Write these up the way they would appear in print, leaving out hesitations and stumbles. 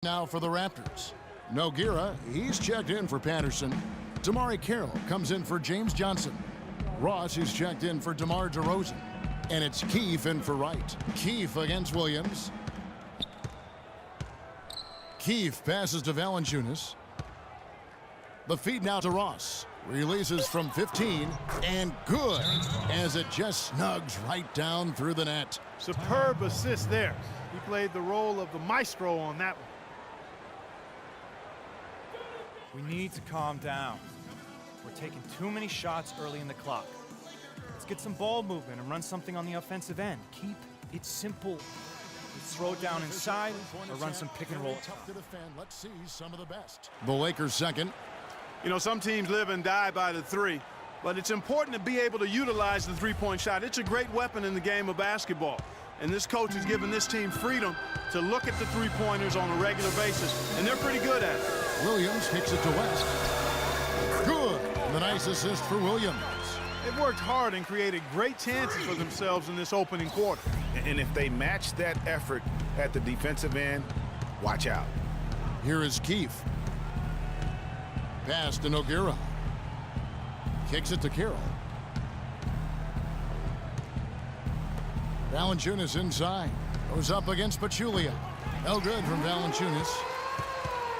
Now for the Raptors. Nogueira, he's checked in for Patterson. Mycareer comes in for James Johnson. Ross is checked in for DeMar DeRozan. And it's Keefe in for Wright. Keefe against Williams. Keefe passes to Valanciunas. The feed now to Ross. Releases from 15, and good, as it just snugs right down through the net. Superb assist there. He played the role of the maestro on that one. We need to calm down. We're taking too many shots early in the clock. Let's get some ball movement and run something on the offensive end. Keep it simple. Let's throw it down inside or run some pick and roll. Let's see some of the best. The Lakers second. You know, some teams live and die by the three, but it's important to be able to utilize the three-point shot. It's a great weapon in the game of basketball. And this coach has given this team freedom to look at the three-pointers on a regular basis, and they're pretty good at it. Williams kicks it to West. Good. The nice assist for Williams. They've worked hard and created great chances for themselves in this opening quarter. And if they match that effort at the defensive end, watch out. Here is Keefe. Pass to Nogueira. Kicks it to Carroll. Valanciunas inside. Goes up against Pachulia. No good from Valanciunas.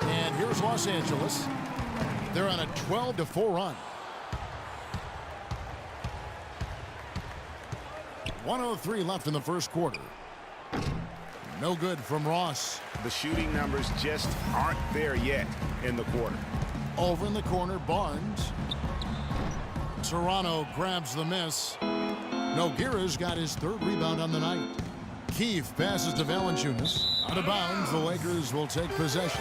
And here's Los Angeles. They're on a 12-4 run. 1:03 left in the first quarter. No good from Ross. The shooting numbers just aren't there yet in the quarter. Over in the corner, Barnes. Toronto grabs the miss. Nogueira's got his third rebound on the night. Keefe passes to Valanciunas. Out of bounds, the Lakers will take possession.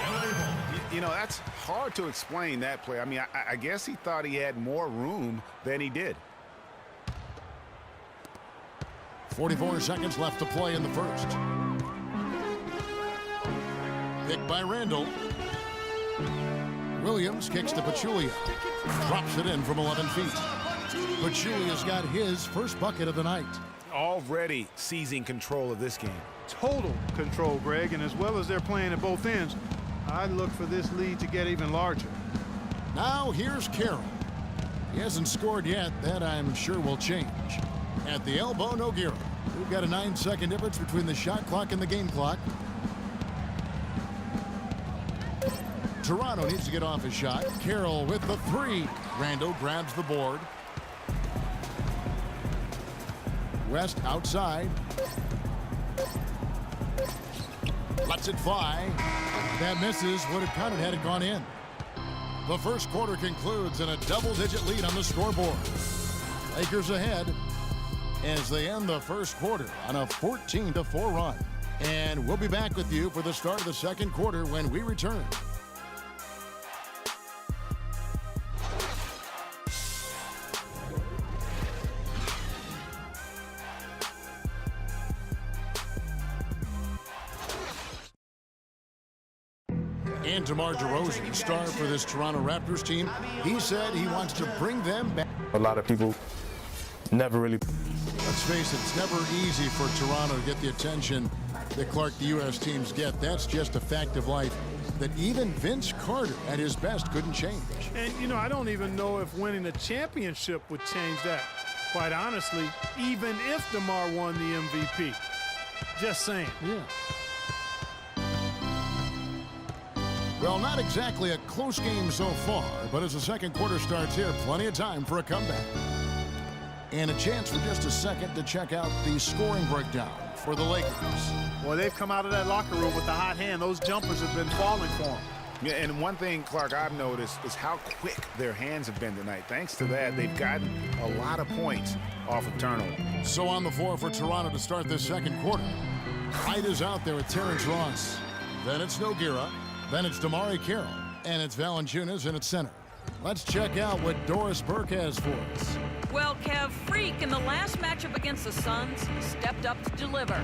You know, that's hard to explain that play. I mean, I guess he thought he had more room than he did. 44 seconds left to play in the first. Picked by Randall. Williams kicks to Pachulia. Drops it in from 11 feet. Pachulia's got his first bucket of the night. Already seizing control of this game. Total control, Greg, and as well as they're playing at both ends, I'd look for this lead to get even larger. Now here's Carroll. He hasn't scored yet. That I'm sure will change. At the elbow, Nogueira. We've got a 9-second difference between the shot clock and the game clock. Toronto needs to get off his shot. Carroll with the three. Randall grabs the board. West outside. Lets it fly. That misses. Would have counted had it gone in. The first quarter concludes in a double-digit lead on the scoreboard. Lakers ahead as they end the first quarter on a 14-4 run. And we'll be back with you for the start of the second quarter when we return. And DeMar DeRozan, star for this Toronto Raptors team, he said he wants to bring them back. A lot of people never really. Let's face it, it's never easy for Toronto to get the attention that Clark, the U.S. teams get. That's just a fact of life that even Vince Carter at his best couldn't change. And, you know, I don't even know if winning a championship would change that. Quite honestly, even if DeMar won the MVP. Just saying. Yeah. Well, not exactly a close game so far, but as the second quarter starts here, plenty of time for a comeback. And a chance for just a second to check out the scoring breakdown for the Lakers. Well, they've come out of that locker room with the hot hand. Those jumpers have been falling for them. Yeah, and one thing, Clark, I've noticed is how quick their hands have been tonight. Thanks to that, they've gotten a lot of points off of turnover. So on the floor for Toronto to start this second quarter. Hyde is out there with Terrence Ross. Then it's Nogueira. Then it's Mycareer, and it's Valanciunas in its center. Let's check out what Doris Burke has for us. Well, Kev, Freak in the last matchup against the Suns stepped up to deliver.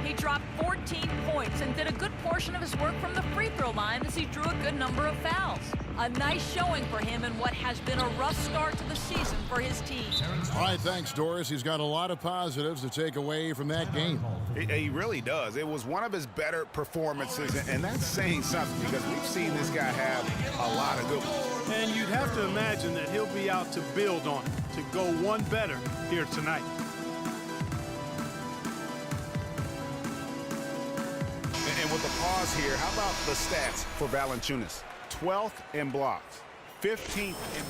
He dropped 14 points and did a good portion of his work from the free throw line as he drew a good number of fouls. A nice showing for him in what has been a rough start to the season for his team. All right, thanks, Doris. He's got a lot of positives to take away from that game. He really does. It was one of his better performances, and that's saying something because we've seen this guy have a lot of good ones. And you'd have to imagine that he'll be out to build on it, to go one better here tonight. And with the pause here, how about the stats for Valanciunas? 12th in blocks, 15th in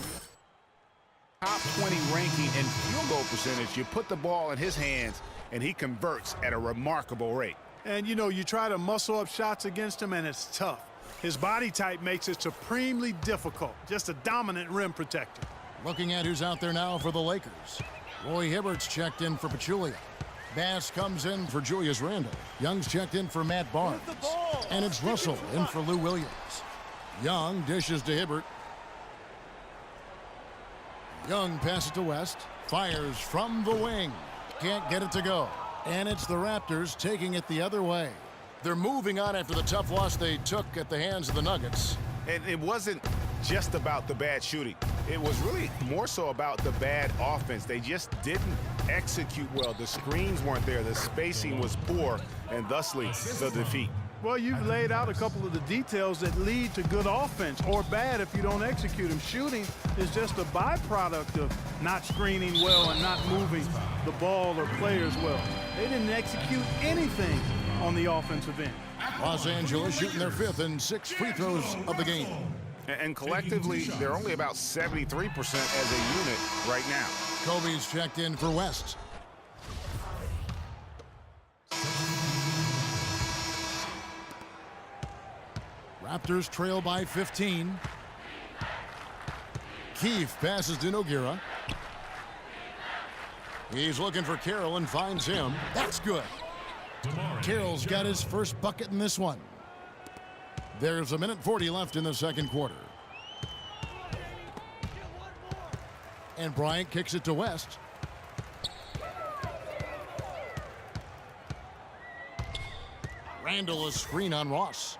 top 20 ranking in field goal percentage. You put the ball in his hands, and he converts at a remarkable rate. And, you know, you try to muscle up shots against him, and it's tough. His body type makes it supremely difficult. Just a dominant rim protector. Looking at who's out there now for the Lakers. Roy Hibbert's checked in for Pachulia. Bass comes in for Julius Randle. Young's checked in for Matt Barnes. And it's Russell in for Lou Williams. Young dishes to Hibbert. Young passes to West. Fires from the wing. Can't get it to go. And it's the Raptors taking it the other way. They're moving on after the tough loss they took at the hands of the Nuggets. And it wasn't just about the bad shooting. It was really more so about the bad offense. They just didn't execute well. The screens weren't there. The spacing was poor, and thusly the defeat. Well, you've laid out a couple of the details that lead to good offense, or bad if you don't execute them. Shooting is just a byproduct of not screening well and not moving the ball or players well. They didn't execute anything on the offensive end. Los Angeles shooting their 5th and 6th free throws of the game. And collectively, they're only about 73% as a unit right now. Kobe's checked in for West. Raptors trail by 15. Keefe passes to Nogueira. He's looking for Carroll and finds him. That's good. Carroll's got his first bucket in this one. There's 1:40 left in the second quarter. And Bryant kicks it to West. Randall, a screen on Ross.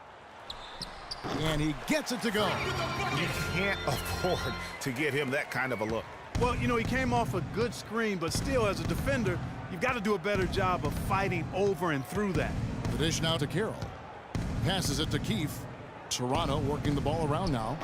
And he gets it to go. You can't afford to give him that kind of a look. Well, you know, he came off a good screen, but still, as a defender, you've got to do a better job of fighting over and through that. The dish now to Carroll. Passes it to Keefe. Toronto working the ball around now.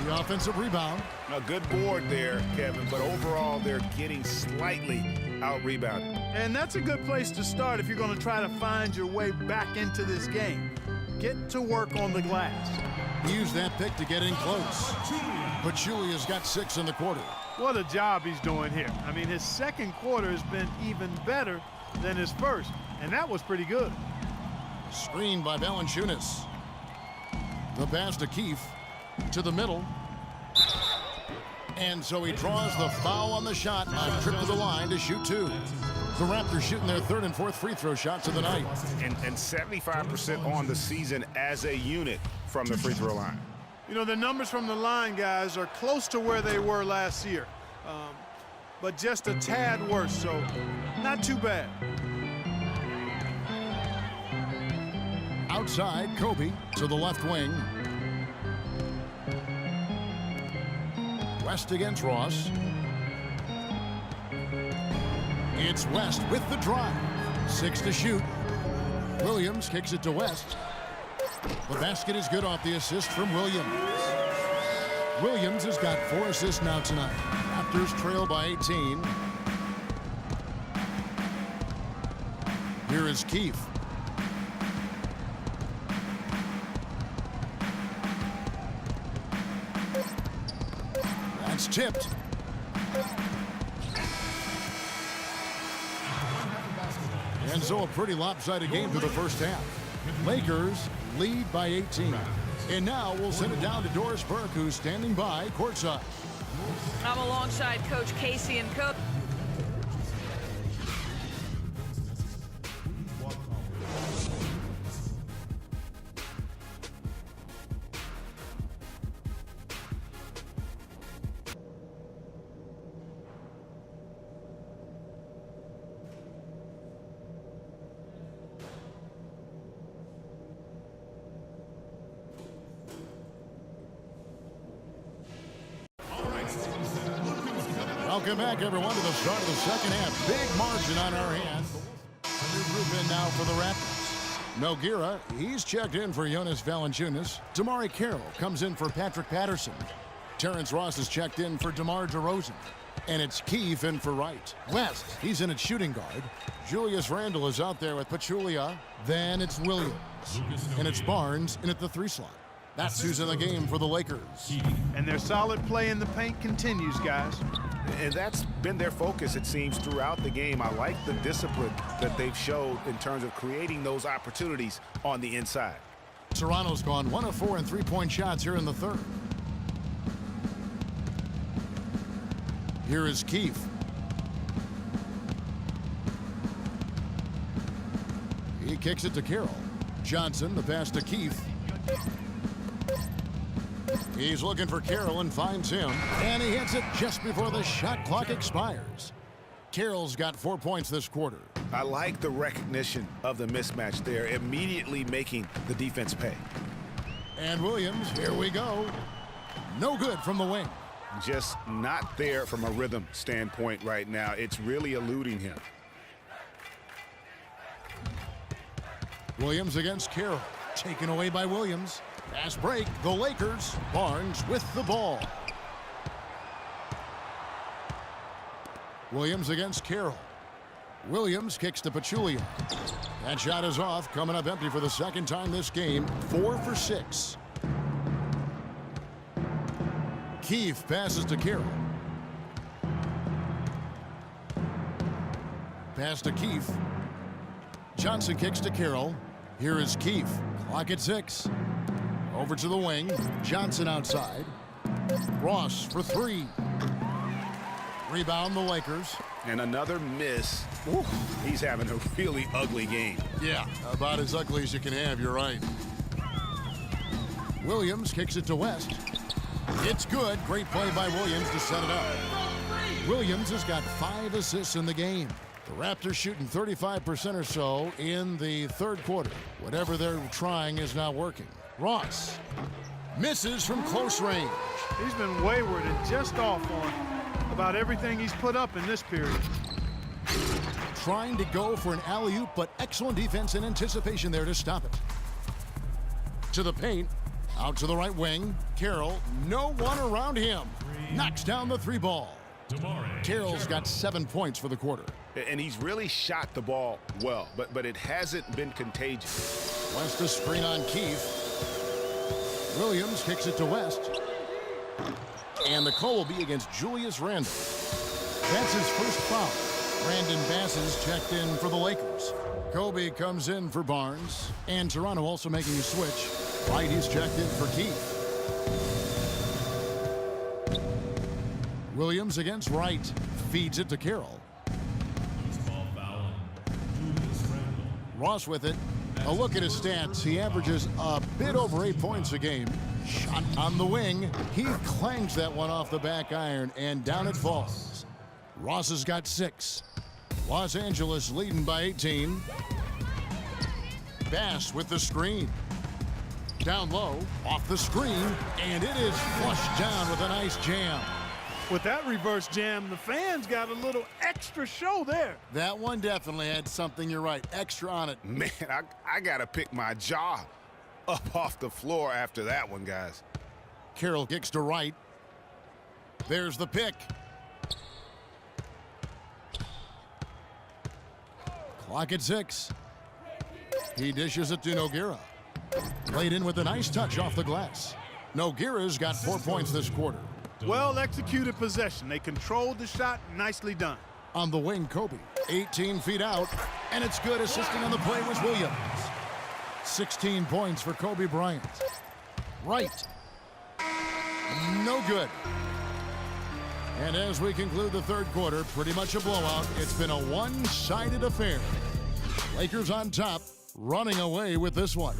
The offensive rebound. A good board there, Kevin, but overall they're getting slightly out-rebounded. And that's a good place to start if you're going to try to find your way back into this game. Get to work on the glass. He used that pick to get in close. Pachulia's got 6 in the quarter. What a job he's doing here. I mean, his second quarter has been even better than his first, and that was pretty good. Screened by Valanciunas. The pass to Keefe. To the middle. And so he draws the foul on the shot on trip to the line to shoot 2. The Raptors shooting their 3rd and 4th free throw shots of the night. And 75% on the season as a unit from the free throw line. You know, the numbers from the line, guys, are close to where they were last year. But just a tad worse, so not too bad. Outside, Kobe to the left wing. West against Ross. It's West with the drive. 6 to shoot. Williams kicks it to West. The basket is good off the assist from Williams. Williams has got 4 assists now tonight. Raptors trail by 18. Here is Keefe. That's tipped. And so a pretty lopsided game through the first half. Lakers lead by 18. And now we'll send it down to Doris Burke, who's standing by courtside. I'm alongside Coach Casey and Coach. Welcome back, everyone, to the start of the second half. Big margin on our hands. A new group in now for the Raptors. Mycareer, he's checked in for Jonas Valanciunas. Damari Carroll comes in for Patrick Patterson. Terrence Ross is checked in for DeMar DeRozan. And it's Keefe in for Wright. West, he's in at shooting guard. Julius Randle is out there with Pachulia. Then it's Williams. And it's Barnes in at the 3 slot. That's who's in the game for the Lakers. And their solid play in the paint continues, guys. And that's been their focus, it seems, throughout the game. I like the discipline that they've showed in terms of creating those opportunities on the inside. Toronto's gone 1 of 4 in 3-point shots here in the third. Here is Keefe. He kicks it to Carroll. Johnson, the pass to Keefe. He's looking for Carroll and finds him. And he hits it just before the shot clock expires. Carroll's got 4 points this quarter. I like the recognition of the mismatch there, immediately making the defense pay. And Williams, here we go. No good from the wing. Just not there from a rhythm standpoint right now. It's really eluding him. Williams against Carroll. Taken away by Williams. Fast break, the Lakers. Barnes with the ball. Williams against Carroll. Williams kicks to Pachulia. That shot is off, coming up empty for the second time this game. 4 for 6. Keefe passes to Carroll. Pass to Keefe. Johnson kicks to Carroll. Here is Keefe. Clock at 6. Over to the wing. Johnson outside. Ross for 3. Rebound the Lakers. And another miss. Ooh, he's having a really ugly game. Yeah, about as ugly as you can have, you're right. Williams kicks it to West. It's good. Great play by Williams to set it up. Williams has got 5 assists in the game. The Raptors shooting 35% or so in the third quarter. Whatever they're trying is not working. Ross misses from close range. He's been wayward and just off on about everything he's put up in this period. Trying to go for an alley-oop, but excellent defense and anticipation there to stop it. To the paint. Out to the right wing. Carroll, no one around him. Knocks down the 3 ball. Carroll's got 7 points for the quarter. And he's really shot the ball well, but it hasn't bbeen contagious. West a screen on Keefe. Williams kicks it to West. And the call will be against Julius Randle. That's his first foul. Brandon Bass is checked in for the Lakers. Kobe comes in for Barnes. And Toronto also making a switch. Wright is checked in for Keefe. Williams against Wright. Feeds it to Carroll. Ross with it. A look at his stats. He averages a bit over 8 points a game. Shot on the wing. He clangs that one off the back iron, and down it falls. Ross has got 6. Los Angeles leading by 18. Bass with the screen. Down low, off the screen, and it is flushed down with a nice jam. With that reverse jam, the fans got a little extra show there. That one definitely had something, you're right, extra on it. Man, I got to pick my jaw up off the floor after that one, guys. Carroll kicks to Wright. There's the pick. Clock at 6. He dishes it to Nogueira. Played in with a nice touch off the glass. Nogueira's got 4 points this quarter. Well-executed possession. They controlled the shot. Nicely done. On the wing, Kobe. 18 feet out, and it's good. Assisting on the play was Williams. 16 points for Kobe Bryant. Right. No good. And as we conclude the third quarter, pretty much a blowout. It's been a one-sided affair. Lakers on top, running away with this one.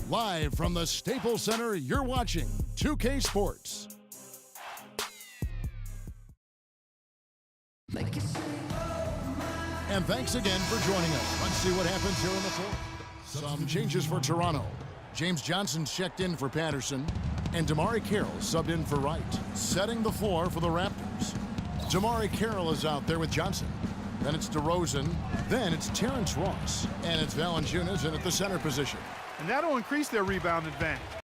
Live from the Staples Center, you're watching 2K Sports. And thanks again for joining us. Let's see what happens here in the fourth. Some changes for Toronto. James Johnson checked in for Patterson, and Damari Carroll subbed in for Wright. Setting the floor for the Raptors. Jamari Carroll is out there with Johnson. Then it's DeRozan. Then it's Terrence Ross. And it's Valanciunas in at the center position. And that'll increase their rebound advantage.